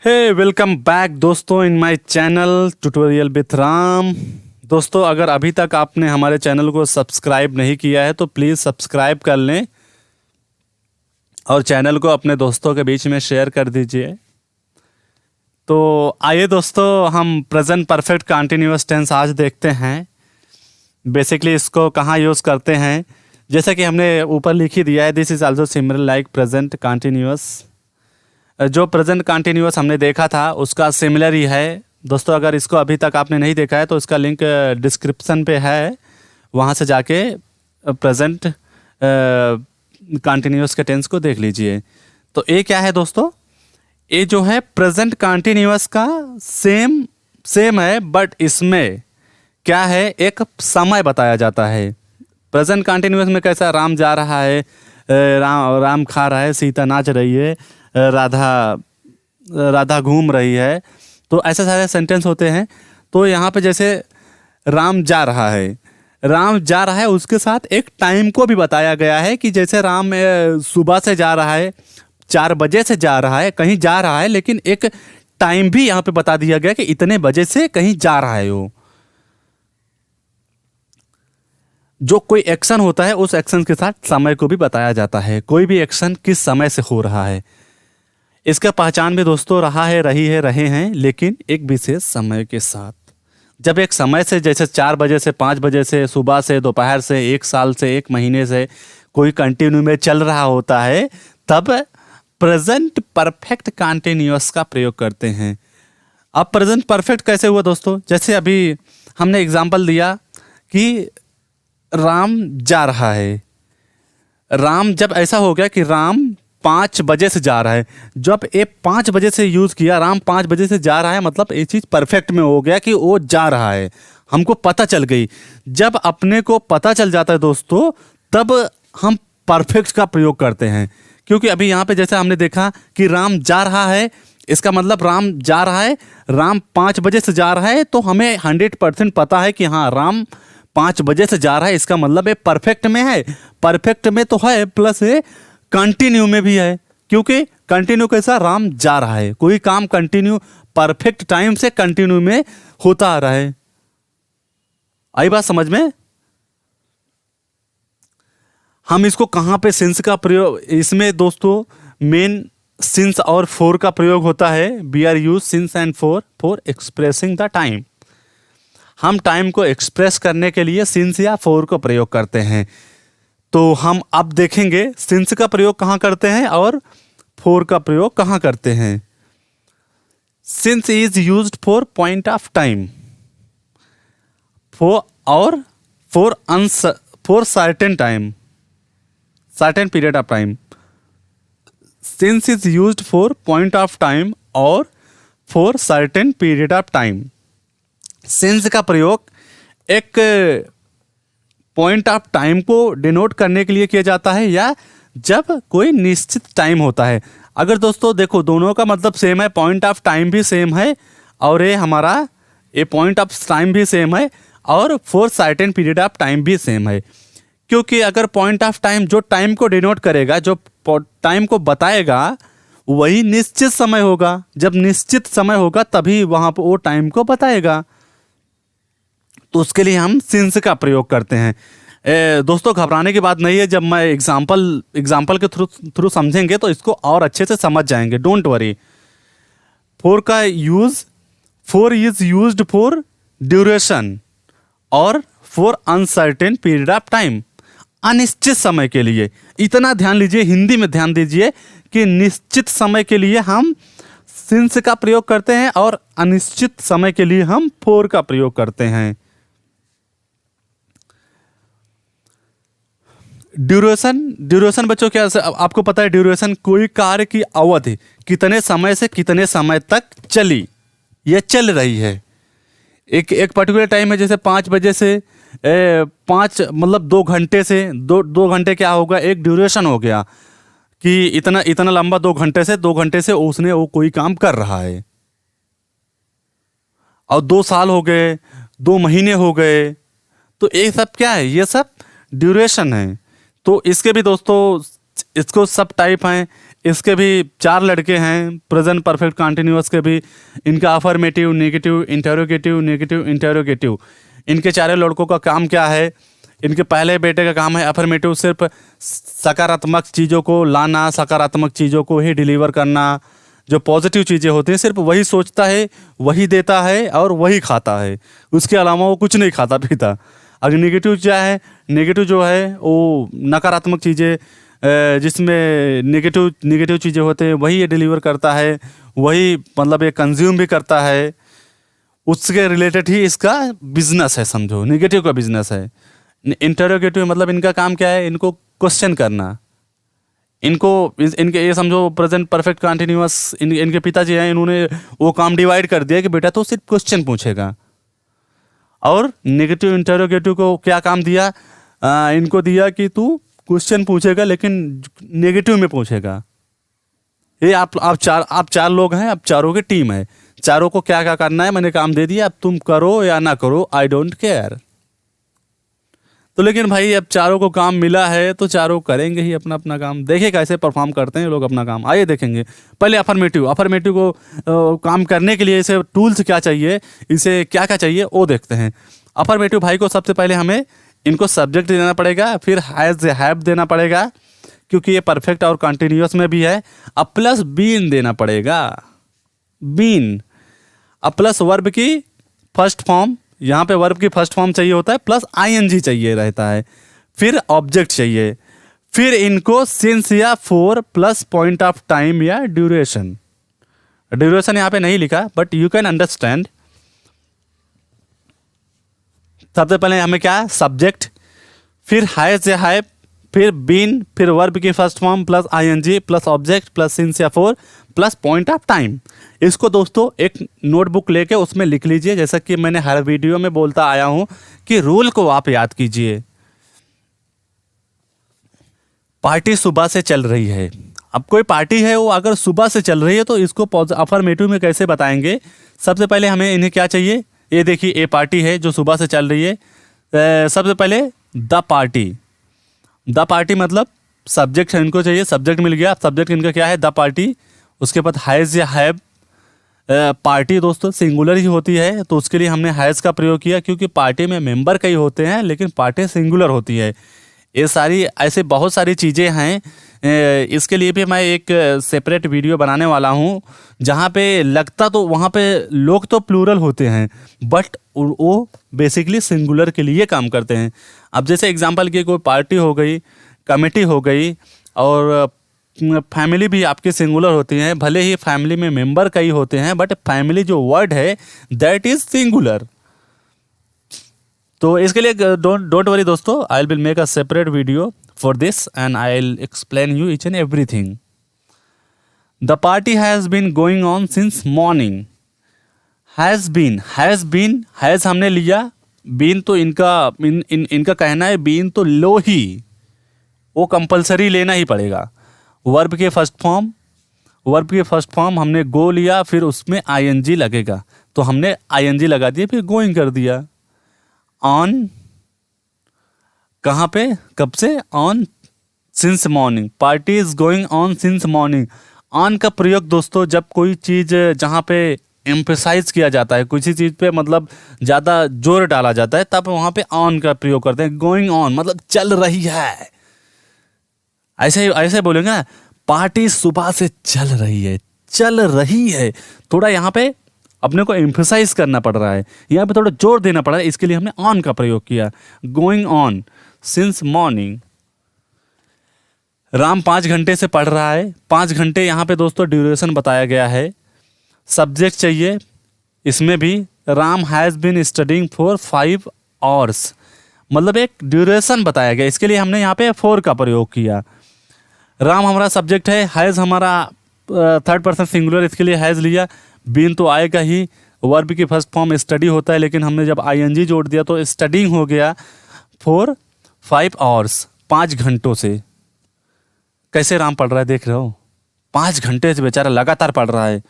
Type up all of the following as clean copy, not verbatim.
हे welcome back दोस्तों in my channel tutorial with Ram. दोस्तों अगर अभी तक आपने हमारे चैनल को सब्सक्राइब नहीं किया है तो प्लीज़ सब्सक्राइब कर लें और चैनल को अपने दोस्तों के बीच में शेयर कर दीजिए। तो आइए दोस्तों हम प्रेजेंट परफेक्ट कंटिन्यूअस टेंस आज देखते हैं। बेसिकली इसको कहाँ यूज़ करते हैं, जैसा कि हमने ऊपर लिख ही दिया है, this is also similar like present continuous. जो प्रेजेंट कंटिन्यूअस हमने देखा था उसका सिमिलर ही है दोस्तों। अगर इसको अभी तक आपने नहीं देखा है तो इसका लिंक डिस्क्रिप्शन पे है, वहाँ से जाके प्रेजेंट कंटिन्यूअस के टेंस को देख लीजिए। तो ये क्या है दोस्तों, ये जो है प्रेजेंट कंटिन्यूअस का सेम है, बट इसमें क्या है, एक समय बताया जाता है। प्रेजेंट कंटिन्यूअस में कैसा, राम जा रहा है, राम खा रहा है, सीता नाच रही है, राधा घूम रही है, तो ऐसे सारे सेंटेंस होते हैं। तो यहाँ पे जैसे राम जा रहा है उसके साथ एक टाइम को भी बताया गया है कि जैसे राम सुबह से जा रहा है, 4 बजे से जा रहा है, कहीं जा रहा है, लेकिन एक टाइम भी यहाँ पे बता दिया गया कि इतने बजे से कहीं जा रहा है। वो जो कोई एक्शन होता है उस एक्शन के साथ समय को भी बताया जाता है, कोई भी एक्शन किस समय से हो रहा है। इसका पहचान भी दोस्तों रही है, रहे हैं, लेकिन एक विशेष समय के साथ। जब एक समय से, जैसे 4 बजे से, 5 बजे से, सुबह से, दोपहर से, 1 साल से, 1 महीने से कोई कंटिन्यू में चल रहा होता है, तब प्रेजेंट परफेक्ट कंटिन्यूअस का प्रयोग करते हैं। अब प्रेजेंट परफेक्ट कैसे हुआ दोस्तों, जैसे अभी हमने एग्जाम्पल दिया कि राम जा रहा है। राम जब ऐसा हो गया कि राम 5 बजे से जा रहा है, जब ये 5 बजे से यूज़ किया, राम 5 बजे से जा रहा है, मतलब ये चीज़ परफेक्ट में हो गया कि वो जा रहा है, हमको पता चल गई। जब अपने को पता चल जाता है दोस्तों, तब हम परफेक्ट का प्रयोग करते हैं। क्योंकि अभी यहाँ पे जैसे हमने देखा कि राम जा रहा है, इसका मतलब राम जा रहा है, राम 5 बजे से जा रहा है, तो हमें 100% पता है कि हाँ राम 5 बजे से जा रहा है, इसका मतलब ये परफेक्ट में है। परफेक्ट में तो है, प्लस ये कंटिन्यू में भी है, क्योंकि कंटिन्यू कैसा, राम जा रहा है, कोई काम कंटिन्यू परफेक्ट टाइम से कंटिन्यू में होता आ रहा है। आई बात समझ में। हम इसको कहां पे सिंस का प्रयोग, इसमें दोस्तों मेन सिंस और फोर का प्रयोग होता है। We are use since and for expressing the time. हम टाइम को एक्सप्रेस करने के लिए सिंस या फोर को प्रयोग करते हैं। तो हम अब देखेंगे सिंस का प्रयोग कहाँ करते हैं और फोर का प्रयोग कहाँ करते हैं। Since is used for point of time, for certain time, certain period of time. Since is used for point of time और for certain period of time. Since का प्रयोग एक पॉइंट ऑफ टाइम को डिनोट करने के लिए किया जाता है, या जब कोई निश्चित टाइम होता है। अगर दोस्तों देखो, दोनों का मतलब सेम है, पॉइंट ऑफ टाइम भी सेम है और ये पॉइंट ऑफ टाइम भी सेम है और for certain period of time भी सेम है। क्योंकि अगर पॉइंट ऑफ टाइम जो टाइम को डिनोट करेगा, जो टाइम को बताएगा, वही निश्चित समय होगा। जब निश्चित समय होगा तभी वहाँ पर वो टाइम को बताएगा, तो उसके लिए हम सिंस का प्रयोग करते हैं। दोस्तों घबराने की बात नहीं है, जब मैं एग्जाम्पल के थ्रू समझेंगे तो इसको और अच्छे से समझ जाएंगे, don't worry. For is used for duration और for uncertain period of time, अनिश्चित समय के लिए। इतना ध्यान लीजिए, हिंदी में ध्यान दीजिए कि निश्चित समय के लिए हम सिंस का प्रयोग करते हैं और अनिश्चित समय के लिए हम फोर का प्रयोग करते हैं। ड्यूरेशन बच्चों क्या, आपको पता है ड्यूरेशन कोई कार्य की अवधि कितने समय से कितने समय तक चली या चल रही है। एक पर्टिकुलर टाइम है, जैसे 5 बजे से 5 मतलब 2 घंटे से 2 घंटे क्या होगा, एक ड्यूरेशन हो गया कि इतना लंबा 2 घंटे से उसने वो कोई काम कर रहा है। और 2 साल हो गए, 2 महीने हो गए, तो ये सब क्या है, ये सब ड्यूरेशन है। तो इसके भी दोस्तों इसको सब टाइप हैं। इसके भी 4 लड़के हैं प्रेजेंट परफेक्ट कंटिन्यूअस के भी। इनका affirmative, negative, interrogative, negative, interrogative, इनके चारों लड़कों का काम क्या है? इनके पहले बेटे का काम है अफर्मेटिव, सिर्फ सकारात्मक चीज़ों को लाना, सकारात्मक चीज़ों को ही डिलीवर करना। जो पॉजिटिव चीज़ें होती हैं सिर्फ वही सोचता है, वही देता है और वही खाता है, उसके अलावा वो कुछ नहीं खाता पीता। अगर नेगेटिव क्या है? नेगेटिव जो है वो नकारात्मक चीज़ें, जिसमें नेगेटिव चीज़ें होते हैं वही ये डिलीवर करता है, वही मतलब ये कंज्यूम भी करता है, उसके रिलेटेड ही इसका बिजनेस है, समझो नेगेटिव का बिजनेस है। इंटरोगेटिव मतलब इनका काम क्या है? इनको क्वेश्चन करना। इनके ये समझो प्रेजेंट परफेक्ट कंटिन्यूअस इनके पिताजी हैं, इन्होंने वो काम डिवाइड कर दिया कि बेटा तो सिर्फ क्वेश्चन पूछेगा। और नेगेटिव इंटरोगेटिव को क्या काम दिया? इनको दिया कि तू क्वेश्चन पूछेगा लेकिन नेगेटिव में पूछेगा। ये आप चार लोग हैं, अब चारों की टीम है, चारों को क्या क्या करना है मैंने काम दे दिया, अब तुम करो या ना करो, आई डोंट केयर। तो लेकिन भाई अब चारों को काम मिला है तो चारों करेंगे ही अपना अपना काम। देखिए कैसे परफॉर्म करते हैं लोग अपना काम, आइए देखेंगे। पहले अफर्मेटिव को काम करने के लिए इसे टूल्स क्या चाहिए, इसे क्या क्या चाहिए वो देखते हैं। अफर्मेटिव भाई को सबसे पहले हमें इनको सब्जेक्ट देना पड़ेगा, फिर हैज हैव देना पड़ेगा क्योंकि ये परफेक्ट और कंटिन्यूअस में भी है। अब प्लस बीन देना पड़ेगा, बीन। अब प्लस वर्ब की फर्स्ट फॉर्म, यहाँ पे वर्ब की फर्स्ट फॉर्म चाहिए होता है, प्लस आईएनजी चाहिए रहता है, फिर ऑब्जेक्ट चाहिए, फिर इनको सिंस या for plus point of time या ड्यूरेशन। ड्यूरेशन यहाँ पे नहीं लिखा बट यू कैन अंडरस्टैंड। सबसे पहले हमें क्या? सब्जेक्ट, फिर हैज या हैव, फिर बीन, फिर वर्ब की first form plus I N G plus object plus since या for plus point of time. इसको दोस्तों एक नोटबुक लेके उसमें लिख लीजिए, जैसा कि मैंने हर वीडियो में बोलता आया हूं कि रूल को आप याद कीजिए। पार्टी सुबह से चल रही है। अब कोई पार्टी है वो अगर सुबह से चल रही है तो इसको अफर्मेटिव में कैसे बताएंगे? सबसे पहले हमें इन्हें क्या चाहिए? ये देखिए ये पार्टी है जो सुबह से चल रही है। सबसे पहले द पार्टी, द पार्टी मतलब सब्जेक्ट है, इनको चाहिए सब्जेक्ट मिल गया। सब्जेक्ट इनका क्या है? The party. उसके बाद हैज़ या हैव। पार्टी दोस्तों सिंगुलर ही होती है तो उसके लिए हमने हैज़ का प्रयोग किया क्योंकि पार्टी में मेंबर कई होते हैं लेकिन पार्टी सिंगुलर होती है। ये सारी ऐसे बहुत सारी चीज़ें हैं। इसके लिए भी मैं एक सेपरेट वीडियो बनाने वाला हूँ जहाँ पे लगता तो वहाँ पे लोग तो प्लूरल होते हैं बट वो बेसिकली सिंगुलर के लिए काम करते हैं। अब जैसे एग्जांपल की कोई पार्टी हो गई, कमेटी हो गई और फैमिली भी आपकी सिंगुलर होती है, भले ही फैमिली में मेंबर कई होते हैं बट फैमिली जो वर्ड है दैट इज सिंगुलर। तो इसके लिए डोंट वरी दोस्तों, I will make a separate video for this and I will explain you each and everything. The party has been going on since morning. Has been has हमने लिया, been तो इनका कहना है बीन तो लो ही, वो compulsory लेना ही पड़ेगा। वर्ब के फर्स्ट फॉर्म हमने गो लिया, फिर उसमें आईएनजी लगेगा तो हमने आईएनजी लगा दिया, फिर गोइंग कर दिया। ऑन कहाँ पे, कब से? On since morning. Party is going on since morning. On का प्रयोग दोस्तों जब कोई चीज़ जहाँ पे एम्फेसाइज किया जाता है, किसी चीज़ पे मतलब ज़्यादा जोर डाला जाता है तब वहाँ पे ऑन का प्रयोग करते हैं। गोइंग ऑन मतलब चल रही है, ऐसे बोलेंगे ना, पार्टी सुबह से चल रही है। थोड़ा यहाँ पे अपने को एम्फेसाइज करना पड़ रहा है, यहाँ पे थोड़ा जोर देना पड़ रहा है, इसके लिए हमने ऑन का प्रयोग किया। Going on since morning. Ram 5 घंटे से पढ़ रहा है। 5 घंटे यहाँ पे दोस्तों ड्यूरेशन बताया गया है। सब्जेक्ट चाहिए, इसमें भी Ram has been studying for 5 hours, मतलब एक ड्यूरेशन बताया गया, इसके लिए हमने यहाँ पे 4 का प्रयोग किया। राम हमारा सब्जेक्ट है, हैज़ हमारा थर्ड पर्सन सिंगुलर, इसके लिए हैज़ लिया। बीन तो आएगा ही, वर्ब की फर्स्ट फॉर्म स्टडी होता है लेकिन हमने जब आईएनजी जोड़ दिया तो स्टडिंग हो गया फॉर 5 आवर्स, 5 घंटों से। कैसे राम पढ़ रहा है देख रहे हो, 5 घंटे से बेचारा लगातार पढ़ रहा है।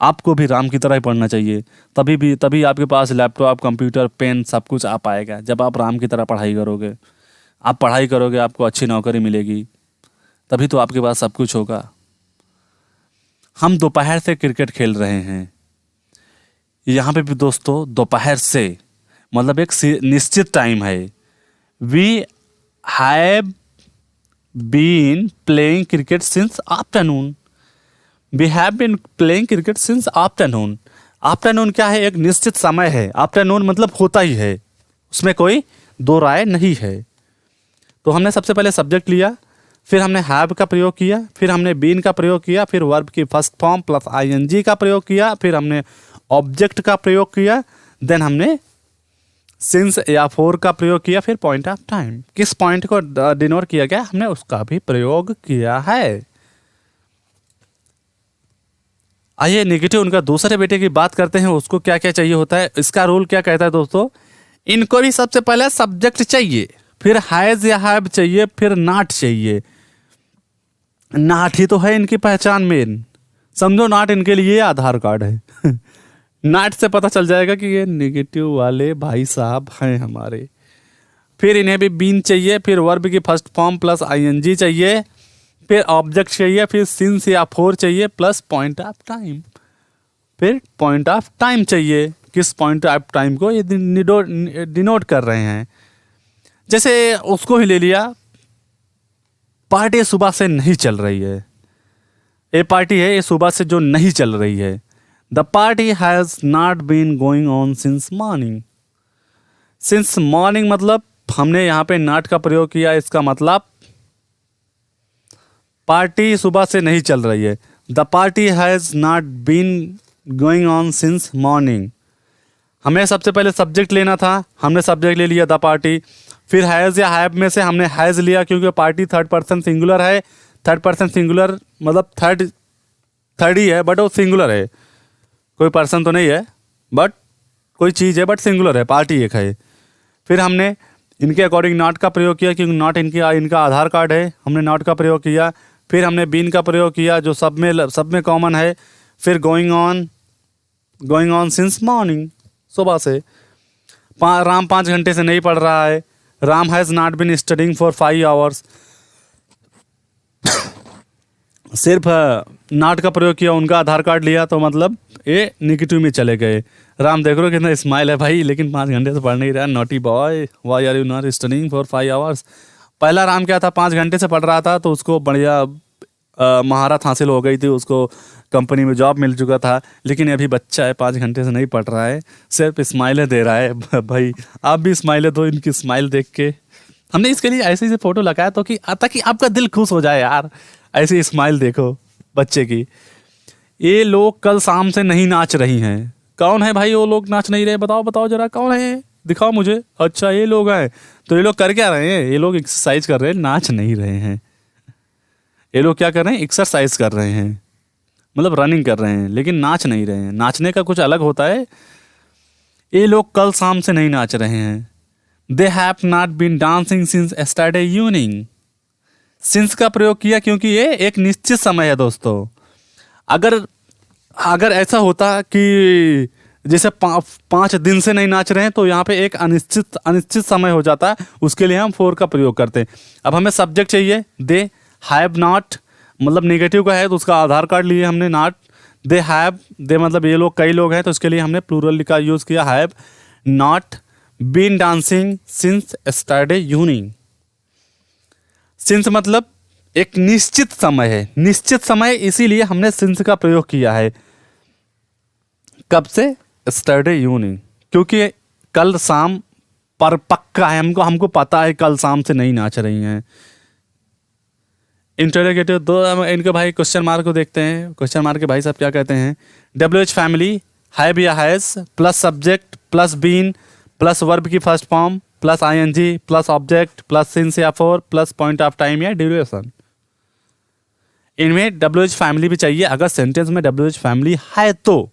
आपको भी राम की तरह ही पढ़ना चाहिए, तभी आपके पास लैपटॉप, कंप्यूटर, पेन सब कुछ आ पाएगा। जब आप राम की तरह पढ़ाई करोगे, आपको अच्छी नौकरी मिलेगी, तभी तो आपके पास सब कुछ होगा। हम दोपहर से क्रिकेट खेल रहे हैं। यहाँ पे भी दोस्तों दोपहर से मतलब एक निश्चित टाइम है। We have been playing cricket since afternoon. We have been playing cricket since afternoon. Afternoon क्या है? एक निश्चित समय है। आफ्टरनून मतलब होता ही है, उसमें कोई दो राय नहीं है। तो हमने सबसे पहले सब्जेक्ट लिया, फिर हमने हैव का प्रयोग किया, फिर हमने बीन का प्रयोग किया, फिर वर्ब की फर्स्ट फॉर्म प्लस आईएनजी का प्रयोग किया, फिर हमने ऑब्जेक्ट का प्रयोग किया, देन हमने सिंस या फोर का प्रयोग किया, फिर पॉइंट ऑफ टाइम। किस पॉइंट को डिनोट किया गया हमने उसका भी प्रयोग किया है। आइए नेगेटिव उनका दूसरे बेटे की बात करते हैं, उसको क्या क्या चाहिए होता है। इसका रूल क्या कहता है दोस्तों? इनको भी सबसे पहले सब्जेक्ट चाहिए, फिर हैज या हैव चाहिए, फिर नॉट चाहिए। नॉट ही तो है इनकी पहचान मेन। समझो नॉट इनके लिए आधार कार्ड है। नॉट से पता चल जाएगा कि ये नेगेटिव वाले भाई साहब हैं हमारे। फिर इन्हें भी बीन चाहिए, फिर वर्ब की फर्स्ट फॉर्म प्लस आईएनजी चाहिए, फिर ऑब्जेक्ट चाहिए, फिर सिंस या फोर चाहिए प्लस पॉइंट ऑफ टाइम। फिर पॉइंट ऑफ टाइम चाहिए। किस पॉइंट ऑफ टाइम को ये डिनोट कर रहे हैं? जैसे उसको ही ले लिया, पार्टी सुबह से नहीं चल रही है। ये पार्टी है ये सुबह से जो नहीं चल रही है। The party has not been going on since morning. Since morning मतलब हमने यहाँ पे नॉट का प्रयोग किया, इसका मतलब पार्टी सुबह से नहीं चल रही है। The party has not been going on since morning. हमें सबसे पहले सब्जेक्ट लेना था, हमने सब्जेक्ट ले लिया द पार्टी। फिर हैज़ या हैव में से हमने हैज़ लिया, क्योंकि पार्टी थर्ड पर्सन सिंगुलर है। थर्ड पर्सन सिंगुलर मतलब थर्ड ही है, बट वो सिंगुलर है। कोई पर्सन तो नहीं है, बट कोई चीज़ है, बट सिंगुलर है, पार्टी एक है। फिर हमने इनके अकॉर्डिंग नॉट का प्रयोग किया, क्योंकि नॉट इनका आधार कार्ड है, हमने नॉट का प्रयोग किया। फिर हमने बीन का प्रयोग किया जो सब में कॉमन है। फिर गोइंग ऑन सिंस मॉर्निंग, सुबह से। राम 5 घंटे से नहीं पढ़ रहा है। Ram has not been studying for 5 hours. सिर्फ नॉट का प्रयोग किया, उनका आधार कार्ड लिया, तो मतलब ये निगेटिव में चले गए। राम देख रहे हो कितना स्माइल है भाई, लेकिन 5 घंटे से पढ़ नहीं रहा। Naughty boy, why are you not studying for 5 hours. पहला राम क्या था, 5 घंटे से पढ़ रहा था, तो उसको बढ़िया महारत हासिल हो गई थी, उसको कंपनी में जॉब मिल चुका था। लेकिन अभी बच्चा है, 5 घंटे से नहीं पढ़ रहा है, सिर्फ स्माइलें दे रहा है। भाई आप भी स्माइलें दो, इनकी स्माइल देख के। हमने इसके लिए ऐसे ही फोटो लगाया तो कि ताकि आपका दिल खुश हो जाए यार। ऐसी स्माइल देखो बच्चे की। ये लोग कल शाम से नहीं नाच रही हैं। कौन है भाई वो लोग नाच नहीं रहे? बताओ जरा कौन है, दिखाओ मुझे। अच्छा ये लोग हैं, तो ये लोग कर क्या रहे हैं? ये लोग एक्सरसाइज कर रहे हैं, नाच नहीं रहे हैं। ये लोग क्या कर रहे हैं? एक्सरसाइज कर रहे हैं, मतलब रनिंग कर रहे हैं, लेकिन नाच नहीं रहे हैं। नाचने का कुछ अलग होता है। ये लोग कल शाम से नहीं नाच रहे हैं। They have not been dancing since yesterday evening. Since का प्रयोग किया क्योंकि ये एक निश्चित समय है दोस्तों। अगर ऐसा होता कि जैसे 5 दिन से नहीं नाच रहे हैं, तो यहाँ पे एक अनिश्चित समय हो जाता है। उसके लिए हम फोर का प्रयोग करते हैं। अब हमें सब्जेक्ट चाहिए। दे हैव नॉट मतलब नेगेटिव का है, तो उसका आधार कार्ड लिए हमने नॉट। दे मतलब ये लोग कई लोग हैं, तो इसके लिए हमने प्लूरल का यूज़ किया, have not been dancing since yesterday evening. Since मतलब एक निश्चित समय है, निश्चित समय, इसीलिए हमने सिंस का प्रयोग किया है। कब से? यस्टरडे इवनिंग, क्योंकि कल शाम पर पक्का है, हमको पता है कल शाम से नहीं नाच रही हैं। इंटरोगेटिव दो इनके भाई क्वेश्चन मार्क को देखते हैं। क्वेश्चन मार्क के भाई साहब क्या कहते हैं? WH फैमिली हैव या has plus subject plus been plus verb की first form plus I N G plus object plus since या for plus point of time या ड्यूरेशन। इनमें WH फैमिली भी चाहिए। अगर सेंटेंस में WH फैमिली है तो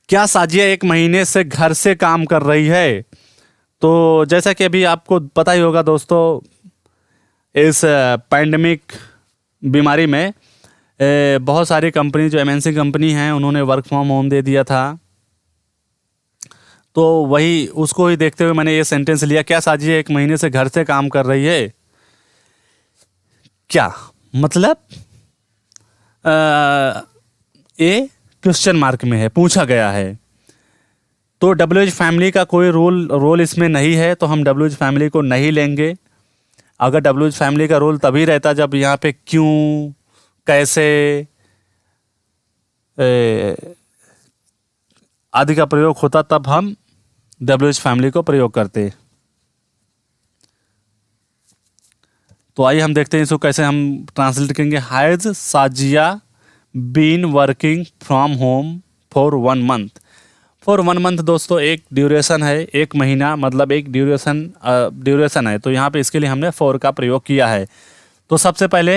क्या साजिया 1 महीने से घर से काम कर रही है? तो जैसा कि अभी आपको पता ही होगा दोस्तों, इस पैंडमिक बीमारी में बहुत सारी कंपनी जो MNC कंपनी हैं, उन्होंने वर्क फ्रॉम होम दे दिया था। तो वही उसको ही देखते हुए मैंने ये सेंटेंस लिया। क्या साजिया 1 महीने से घर से काम कर रही है? क्या मतलब ए क्वेश्चन मार्क में है, पूछा गया है। तो WH फैमिली का कोई रोल इसमें नहीं है, तो हम WH फैमिली को नहीं लेंगे। अगर WH फैमिली का रोल तभी रहता जब यहाँ पे क्यों, कैसे आदि का प्रयोग होता, तब हम WH फैमिली को प्रयोग करते। तो आइए हम देखते हैं इसको कैसे हम ट्रांसलेट करेंगे। Has Sajiya been working from home for 1 month. For 1 month दोस्तों एक ड्यूरेशन है, 1 महीना मतलब एक ड्यूरेशन है। तो यहाँ पे इसके लिए हमने फॉर का प्रयोग किया है। तो सबसे पहले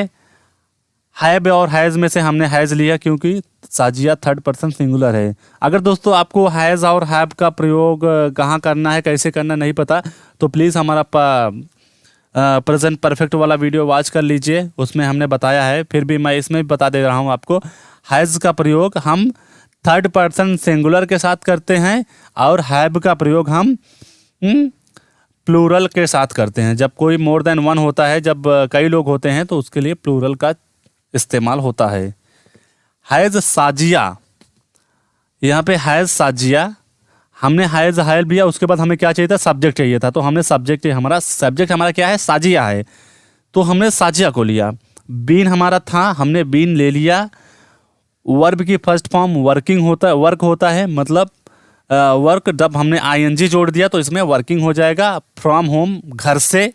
हैव और हैज़ में से हमने हैज़ लिया क्योंकि साजिया 3rd पर्सन सिंगुलर है। अगर दोस्तों आपको हैज़ और हैव का प्रयोग कहाँ करना है, कैसे करना नहीं पता, तो प्लीज़ हमारा प्रेजेंट परफेक्ट वाला वीडियो वॉच कर लीजिए, उसमें हमने बताया है। फिर भी मैं इसमें भी बता दे रहा हूँ आपको। हैज़ का प्रयोग हम 3rd पर्सन सिंगुलर के साथ करते हैं और हैव का प्रयोग हम प्लूरल के साथ करते हैं। जब कोई मोर देन 1 होता है, जब कई लोग होते हैं, तो उसके लिए प्लूरल का इस्तेमाल होता है। हैज़ साजिया, यहाँ पे हैज़ साजिया, हमने हैज़ हैव लिया, उसके बाद हमें क्या चाहिए था, सब्जेक्ट चाहिए था। तो हमने सब्जेक्ट हमारा क्या है, साजिया है, तो हमने साजिया को लिया। बीन हमारा था, हमने बीन ले लिया। वर्ब की फर्स्ट फॉर्म वर्क होता है, मतलब वर्क। जब हमने ING जोड़ दिया तो इसमें वर्किंग हो जाएगा। फ्रॉम होम घर से,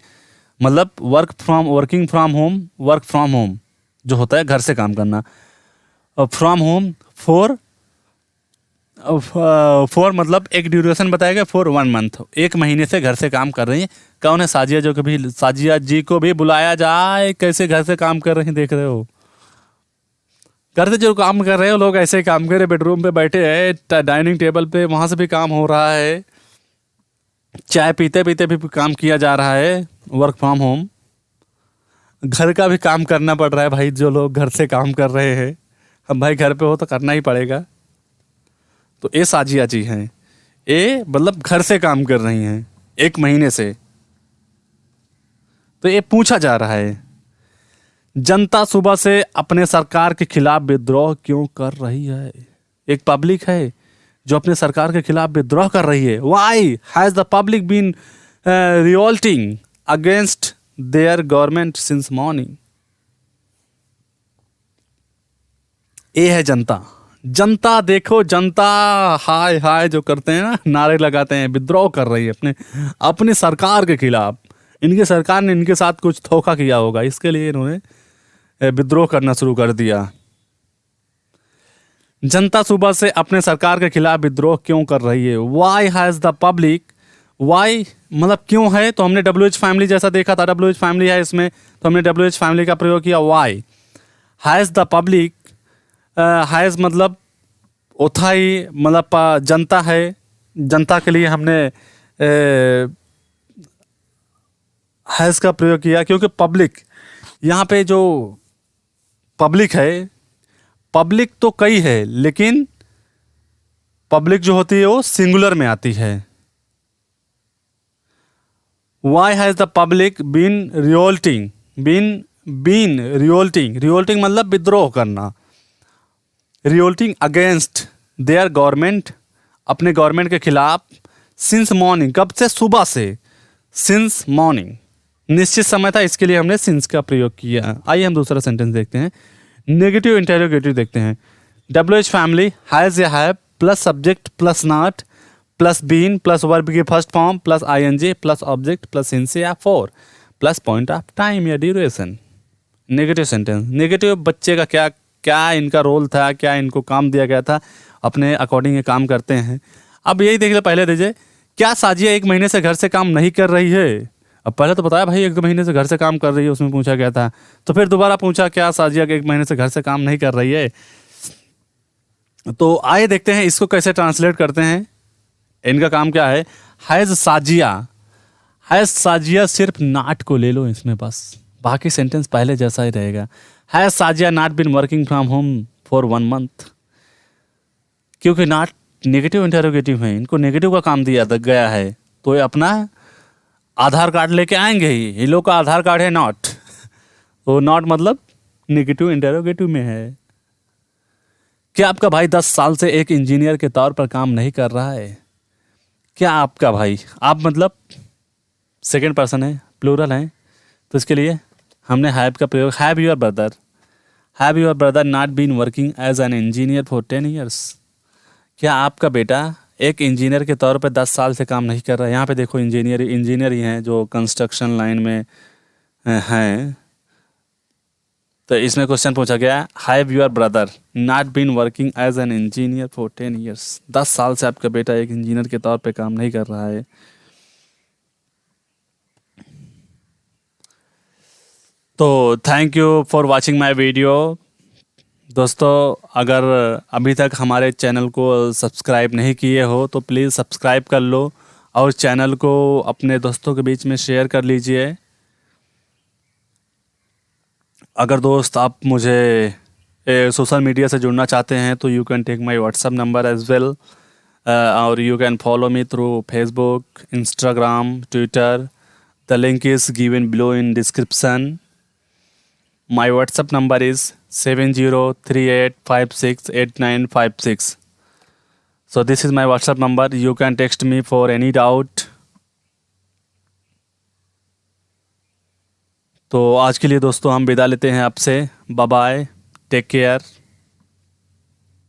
मतलब वर्किंग फ्रॉम होम जो होता है घर से काम करना। फ्रॉम होम फॉर मतलब एक ड्यूरेशन बताएगा, फॉर 1 मंथ, 1 महीने से घर से काम कर रही है। कौन है, साजिया, जो कभी साजिया जी को भी बुलाया जाए। कैसे घर से काम कर रही हैं, देख रहे हो, घर से जो काम कर रहे हो लोग, ऐसे काम कर रहे, बेडरूम पे बैठे हैं, डाइनिंग टेबल पे, वहाँ से भी काम हो रहा है, चाय पीते पीते भी काम किया जा रहा है। वर्क फ्रॉम होम, घर का भी काम करना पड़ रहा है भाई। जो लोग घर से काम कर रहे हैं, हम भाई घर पे हो तो करना ही पड़ेगा। तो ये साजिया जी हैं, ये मतलब घर से काम कर रही हैं 1 महीने से। तो ये पूछा जा रहा है, जनता सुबह से अपने सरकार के खिलाफ विद्रोह क्यों कर रही है। एक पब्लिक है जो अपने सरकार के खिलाफ विद्रोह कर रही है। Why has the public been revolting against their government since morning. ये है जनता। जनता देखो, जनता हाय हाय जो करते हैं ना, नारे लगाते हैं, विद्रोह कर रही है अपनी सरकार के खिलाफ। इनकी सरकार ने इनके साथ कुछ धोखा किया होगा, इसके लिए इन्होंने विद्रोह करना शुरू कर दिया। जनता सुबह से अपने सरकार के खिलाफ विद्रोह क्यों कर रही है। Why has the public, why मतलब क्यों है, तो हमने WH फैमिली जैसा देखा था, WH फैमिली है इसमें, तो हमने WH फैमिली का प्रयोग किया। Why has the public, has मतलब ओथाई मतलब जनता है, जनता के लिए हमने हैज का प्रयोग किया क्योंकि पब्लिक, यहाँ पे जो पब्लिक है, पब्लिक तो कई है, लेकिन पब्लिक जो होती है वो सिंगुलर में आती है। Why has the public been revolting, been revolting मतलब विद्रोह करना। रिवोल्टिंग अगेंस्ट देयर गवर्नमेंट, अपने गवर्नमेंट के खिलाफ। सिंस मॉर्निंग, कब से, सुबह से। सिंस मॉर्निंग निश्चित समय था, इसके लिए हमने सिंस का प्रयोग किया। आइए हम दूसरा सेंटेंस देखते हैं। नेगेटिव इंटेरोगेटिव देखते हैं। WH फैमिली हैज या have plus subject plus not plus been plus verb की first form plus ING plus object plus since या for plus point of time या ड्यूरेशन। Negative sentence. नेगेटिव बच्चे का क्या इनका रोल था, क्या इनको काम दिया गया था, अपने अकॉर्डिंग ये काम करते हैं। अब यही देख ले, पहले दीजिए, क्या साजिया 1 महीने से घर से काम नहीं कर रही है। अब पहले तो बताया भाई 1 महीने से घर से काम कर रही है, उसमें पूछा गया था। तो फिर दोबारा पूछा क्या साजिया 1 महीने से घर से काम नहीं कर रही है। तो आइए देखते हैं इसको कैसे ट्रांसलेट करते हैं। इनका काम क्या है। हैज साजिया, हैज साजिया सिर्फ नाट को ले लो इसमें, बस बाकी सेंटेंस पहले जैसा ही रहेगा। Has Sajiya not been working from home for 1 month, क्योंकि नॉट नेगेटिव इंटेरोगेटिव है, इनको नेगेटिव का काम दिया गया है, तो ये अपना आधार कार्ड लेके आएंगे ही। इन लोग का आधार कार्ड है नॉट, तो नॉट मतलब नेगेटिव इंटेरोगेटिव में है। क्या आपका भाई 10 साल से एक इंजीनियर के तौर पर काम नहीं कर रहा है? क्या आपका भाई, आप मतलब सेकंड पर्सन है, प्लूरल है, तो इसके लिए हमने हैव का प्रयोग, have your brother not been working as an engineer for 10 years. क्या आपका बेटा एक इंजीनियर के तौर पर 10 साल से काम नहीं कर रहा है? यहाँ पे देखो इंजीनियर ही हैं जो कंस्ट्रक्शन लाइन में हैं। तो इसमें क्वेश्चन पूछा गया, have your brother not been working as an engineer for 10 years. 10 साल से आपका बेटा एक इंजीनियर के तौर पे काम नहीं कर रहा है। तो thank you for watching my video. दोस्तों, अगर अभी तक हमारे चैनल को सब्सक्राइब नहीं किए हो तो प्लीज़ सब्सक्राइब कर लो और चैनल को अपने दोस्तों के बीच में शेयर कर लीजिए। अगर दोस्त आप मुझे सोशल मीडिया से जुड़ना चाहते हैं तो you can take my WhatsApp number as well, और you can follow me through Facebook, Instagram, Twitter. The link is given below in description. My WhatsApp number is 7038568956. So this is my WhatsApp number. You can text me for any doubt. तो आज के लिए दोस्तों हम विदा लेते हैं आपसे। Bye bye, take care.